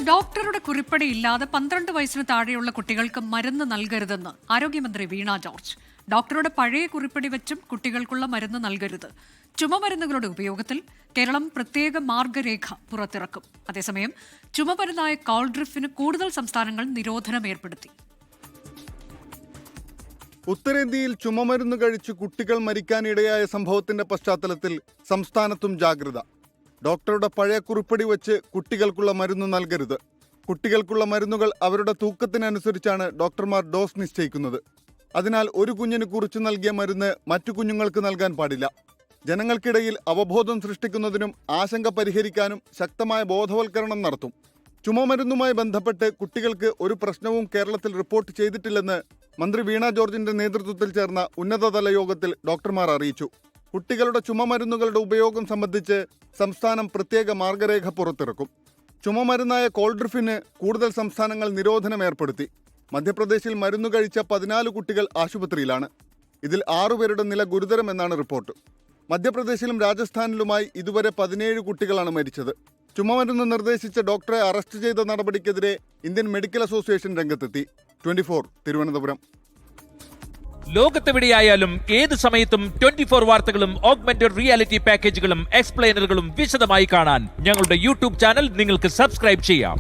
ഡോക്ടറുടെ കുറിപ്പടി ഇല്ലാതെ 12 വയസ്സിന് താഴെയുള്ള കുട്ടികൾക്ക് മരുന്ന് നൽകരുതെന്ന് ആരോഗ്യമന്ത്രി വീണ ജോർജ്. ഡോക്ടറുടെ പഴയ കുറിപ്പടി വെച്ചും കുട്ടികൾക്കുള്ള മരുന്ന് നൽകരുത്. ചുമമരുന്നുകളുടെ ഉപയോഗത്തിൽ കേരളം പ്രത്യേക മാർഗരേഖ പുറത്തിറക്കും. അതേസമയം ചുമമരുന്നായ കോൾഡ്രിഫിന് കൂടുതൽ സംസ്ഥാനങ്ങൾ നിരോധനം ഏർപ്പെടുത്തി. ഉത്തരേന്ത്യയിൽ ചുമമരുന്ന് കഴിച്ച് കുട്ടികൾ മരിക്കാനിടയായ സംഭവത്തിന്റെ പശ്ചാത്തലത്തിൽ സംസ്ഥാനത്തും ജാഗ്രത. ഡോക്ടറുടെ പഴയ കുറിപ്പടി വെച്ച് കുട്ടികൾക്കുള്ള മരുന്ന് നൽകരുത്. കുട്ടികൾക്കുള്ള മരുന്നുകൾ അവരുടെ തൂക്കത്തിനനുസരിച്ചാണ് ഡോക്ടർമാർ ഡോസ് നിശ്ചയിക്കുന്നത്. അതിനാൽ ഒരു കുഞ്ഞിന് കുറിച്ച് നൽകിയ മരുന്ന് മറ്റു കുഞ്ഞുങ്ങൾക്ക് നൽകാൻ പാടില്ല. ജനങ്ങൾക്കിടയിൽ അവബോധം സൃഷ്ടിക്കുന്നതിനും ആശങ്ക പരിഹരിക്കാനും ശക്തമായ ബോധവൽക്കരണം നടത്തും. ചുമമരുന്നുമായി ബന്ധപ്പെട്ട് കുട്ടികൾക്ക് ഒരു പ്രശ്നവും കേരളത്തിൽ റിപ്പോർട്ട് ചെയ്തിട്ടില്ലെന്ന് മന്ത്രി വീണ ജോർജിന്റെ നേതൃത്വത്തിൽ ചേർന്ന ഉന്നതതല യോഗത്തിൽ ഡോക്ടർമാർ അറിയിച്ചു. കുട്ടികളുടെ ചുമമരുന്നുകളുടെ ഉപയോഗം സംബന്ധിച്ച് സംസ്ഥാനം പ്രത്യേക മാർഗരേഖ പുറത്തിറക്കും. ചുമമരുന്നായ കോൾഡ്രിഫിന് കൂടുതൽ സംസ്ഥാനങ്ങൾ നിരോധനം ഏർപ്പെടുത്തി. മധ്യപ്രദേശിൽ മരുന്ന് കഴിച്ച 14 കുട്ടികൾ ആശുപത്രിയിലാണ്. ഇതിൽ 6 പേരുടെ നില ഗുരുതരമെന്നാണ് റിപ്പോർട്ട്. മധ്യപ്രദേശിലും രാജസ്ഥാനിലുമായി ഇതുവരെ 17 കുട്ടികളാണ് മരിച്ചത്. ചുമമരുന്ന് നിർദ്ദേശിച്ച ഡോക്ടറെ അറസ്റ്റ് ചെയ്ത നടപടിക്കെതിരെ ഇന്ത്യൻ മെഡിക്കൽ അസോസിയേഷൻ രംഗത്തെത്തി. 24 തിരുവനന്തപുരം. ലോകത്തെവിടെയായാലും ഏത് സമയത്തും 24 വാർത്തകളും ഓഗ്മെന്റഡ് റിയാലിറ്റി പാക്കേജുകളും എക്സ്പ്ലെയിനറുകളും വിശദമായി കാണാൻ ഞങ്ങളുടെ യൂട്യൂബ് ചാനൽ നിങ്ങൾക്ക് സബ്സ്ക്രൈബ് ചെയ്യാം.